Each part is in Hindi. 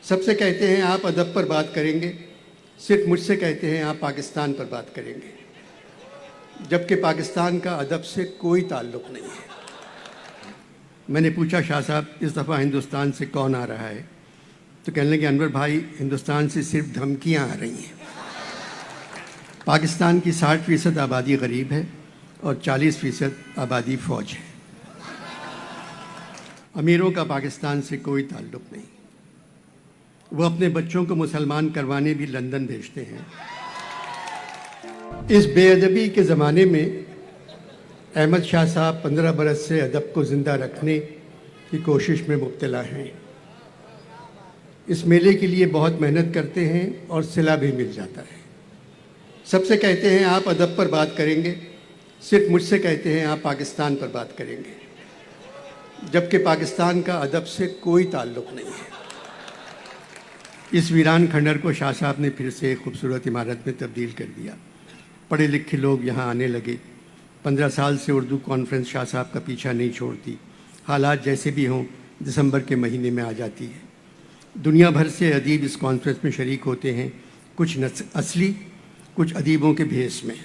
सबसे कहते हैं आप अदब पर बात करेंगे, सिर्फ मुझसे कहते हैं आप पाकिस्तान पर बात करेंगे, जबकि पाकिस्तान का अदब से कोई ताल्लुक़ नहीं है। मैंने पूछा शाह साहब इस दफ़ा हिंदुस्तान से कौन आ रहा है, तो कहने लगे अनवर भाई हिंदुस्तान से सिर्फ धमकियां आ रही हैं। पाकिस्तान की 60% आबादी गरीब है और 40% आबादी फ़ौज है। अमीरों का पाकिस्तान से कोई ताल्लुक़ नहीं। वो अपने बच्चों को मुसलमान करवाने भी लंदन भेजते हैं। इस बेअदबी के ज़माने में अहमद शाह साहब 15 बरस से अदब को ज़िंदा रखने की कोशिश में मुब्तला हैं। इस मेले के लिए बहुत मेहनत करते हैं और सिला भी मिल जाता है। सबसे कहते हैं आप अदब पर बात करेंगे, सिर्फ मुझसे कहते हैं आप पाकिस्तान पर बात करेंगे, जबकि पाकिस्तान का अदब से कोई ताल्लुक़ नहीं है। इस वीरान खंडर को शाह साहब ने फिर से एक खूबसूरत इमारत में तब्दील कर दिया। पढ़े लिखे लोग यहाँ आने लगे। 15 साल से उर्दू कॉन्फ्रेंस शाह साहब का पीछा नहीं छोड़ती। हालात जैसे भी हों दिसंबर के महीने में आ जाती है। दुनिया भर से अदीब इस कॉन्फ्रेंस में शरीक होते हैं, कुछ असली, कुछ अदीबों के भेस में।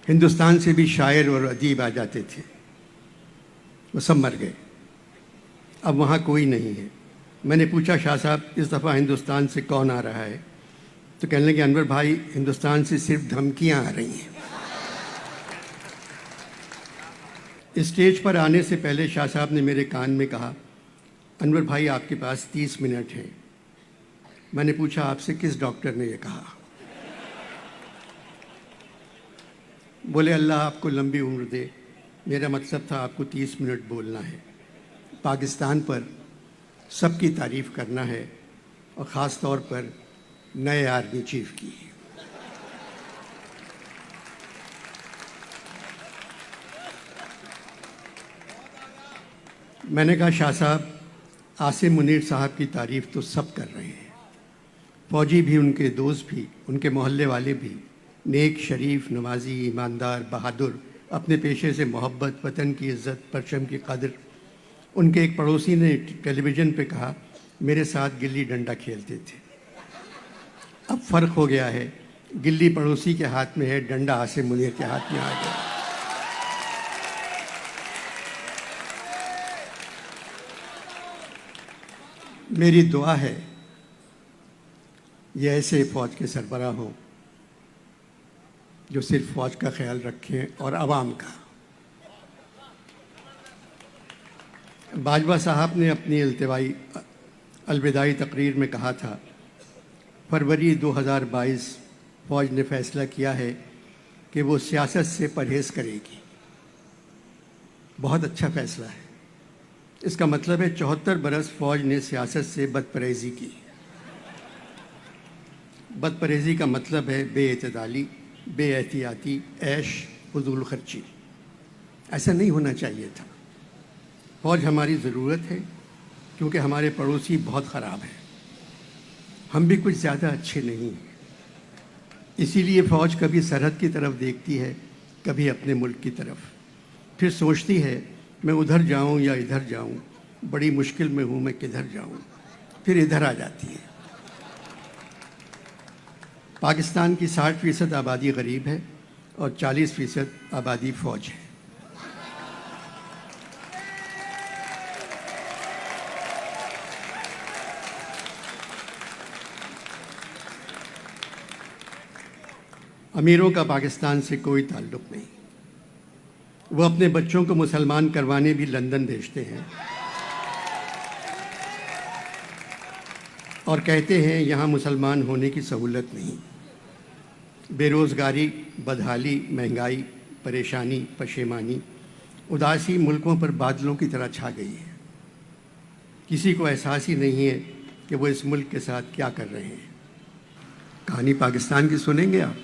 हिंदुस्तान से भी शायर और अदीब आ जाते थे, वो सब मर गए। अब वहाँ कोई नहीं है। मैंने पूछा शाह साहब इस दफ़ा हिंदुस्तान से कौन आ रहा है, तो कहने लगे अनवर भाई हिंदुस्तान से सिर्फ धमकियां आ रही हैं। स्टेज पर आने से पहले शाह साहब ने मेरे कान में कहा, अनवर भाई आपके पास 30 मिनट हैं। मैंने पूछा आपसे किस डॉक्टर ने ये कहा? बोले अल्लाह आपको लंबी उम्र दे, मेरा मतलब था आपको 30 मिनट बोलना है, पाकिस्तान पर सबकी तारीफ़ करना है और ख़ास तौर पर नए आर्मी चीफ की। मैंने कहा शाह साहब आसिम मुनीर साहब की तारीफ़ तो सब कर रहे हैं, फ़ौजी भी, उनके दोस्त भी, उनके मोहल्ले वाले भी, नेक, शरीफ, नवाजी, ईमानदार, बहादुर, अपने पेशे से मोहब्बत, वतन की इज़्ज़त, परचम की कदर। उनके एक पड़ोसी ने टेलीविज़न पे कहा मेरे साथ गिल्ली डंडा खेलते थे। अब फ़र्क हो गया है, गिल्ली पड़ोसी के हाथ में है, डंडा आसिम मुनीर के हाथ में आ गया। मेरी दुआ है ये ऐसे फ़ौज के सरबराह हों जो सिर्फ फ़ौज का ख्याल रखें और आवाम का। बाजवा साहब ने अपनी अलविदाई तकरीर में कहा था, फरवरी 2022 फ़ौज ने फ़ैसला किया है कि वो सियासत से परहेज़ करेगी। बहुत अच्छा फ़ैसला है। इसका मतलब है 74 बरस फ़ौज ने सियासत से बदपरहेज़ी की। बदपरहेज़ी का मतलब है बेइतदाली, बेएहतियाती, ऐश, फजूल खर्ची। ऐसा नहीं होना चाहिए था। फ़ौज हमारी ज़रूरत है क्योंकि हमारे पड़ोसी बहुत ख़राब हैं, हम भी कुछ ज़्यादा अच्छे नहीं हैं। इसीलिए फ़ौज कभी सरहद की तरफ देखती है, कभी अपने मुल्क की तरफ, फिर सोचती है मैं उधर जाऊं या इधर जाऊं, बड़ी मुश्किल में हूं, मैं किधर जाऊं, फिर इधर आ जाती है। पाकिस्तान की 60% आबादी गरीब है और 40% आबादी फ़ौज है। अमीरों का पाकिस्तान से कोई ताल्लुक़ नहीं। वो अपने बच्चों को मुसलमान करवाने भी लंदन भेजते हैं और कहते हैं यहाँ मुसलमान होने की सहूलत नहीं। बेरोज़गारी, बदहाली, महंगाई, परेशानी, पशेमानी, उदासी मुल्कों पर बादलों की तरह छा गई है। किसी को एहसास ही नहीं है कि वो इस मुल्क के साथ क्या कर रहे हैं। कहानी पाकिस्तान की सुनेंगे आप?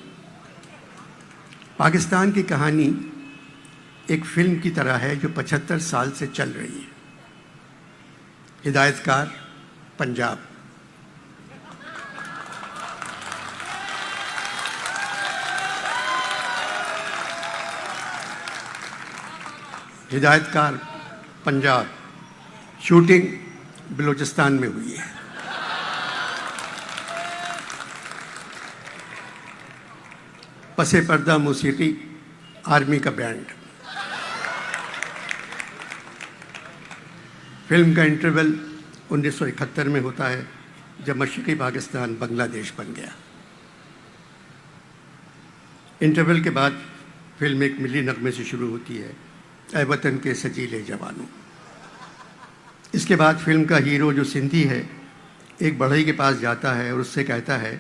पाकिस्तान की कहानी एक फ़िल्म की तरह है जो 75 साल से चल रही है। हिदायतकार पंजाब। हिदायतकार पंजाब, शूटिंग बलूचिस्तान में हुई है। पसे पर्दा मौसीकी, आर्मी का बैंड। फिल्म का इंटरवल 1971 में होता है, जब मशरक़ी पाकिस्तान बांग्लादेश बन गया। इंटरवल के बाद फिल्म एक मिली नगमे से शुरू होती है, ऐ वतन के सजीले जवानों। इसके बाद फिल्म का हीरो जो सिंधी है, एक बढ़ई के पास जाता है और उससे कहता है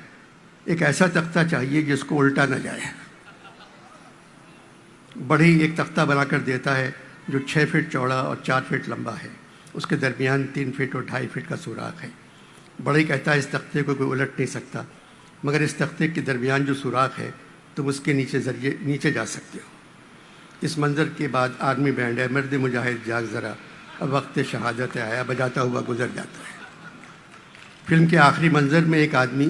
एक ऐसा तख्ता चाहिए जिसको उल्टा न जाए। बढ़ई एक तख्ता बनाकर देता है जो 6 फीट चौड़ा और 4 फीट लंबा है। उसके दरमियान 3 फीट और 2.5 फीट का सुराख है। बढ़ई कहता है इस तख्ते को कोई उलट नहीं सकता, मगर इस तख्ते के दरमियान जो सुराख है तुम उसके नीचे जा सकते हो। इस मंज़र के बाद आर्मी बैंड है मर्द मुजाहिद जाग ज़रा अब वक्त शहादत आया बजाता हुआ गुजर जाता है। फिल्म के आखिरी मंज़र में एक आदमी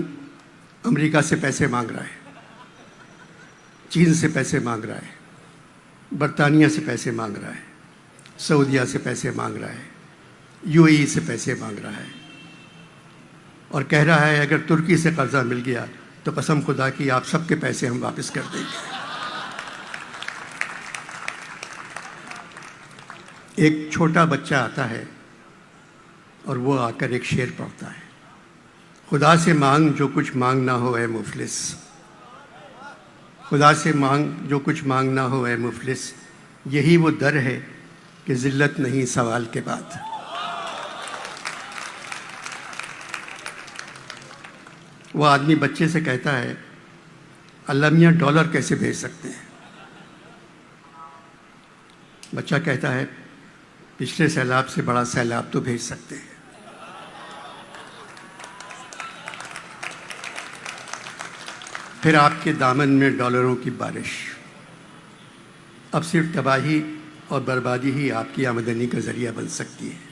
अमेरिका से पैसे मांग रहा है, चीन से पैसे मांग रहा है, बरतानिया से पैसे मांग रहा है, सऊदिया से पैसे मांग रहा है, यूएई से पैसे मांग रहा है और कह रहा है अगर तुर्की से कर्जा मिल गया तो कसम खुदा की आप सबके पैसे हम वापस कर देंगे। एक छोटा बच्चा आता है और वो आकर एक शेर पढ़ता है, खुदा से मांग जो कुछ मांग ना हो ऐ मुफलिस, खुदा से मांग जो कुछ मांग ना हो ऐ मुफलिस, यही वो दर है कि ज़िल्लत नहीं सवाल के बाद। वो आदमी बच्चे से कहता है अल्लाह मियाँ डॉलर कैसे भेज सकते हैं? बच्चा कहता है पिछले सैलाब से बड़ा सैलाब तो भेज सकते हैं। फिर आपके दामन में डॉलरों की बारिश। अब सिर्फ तबाही और बर्बादी ही आपकी आमदनी का ज़रिया बन सकती है।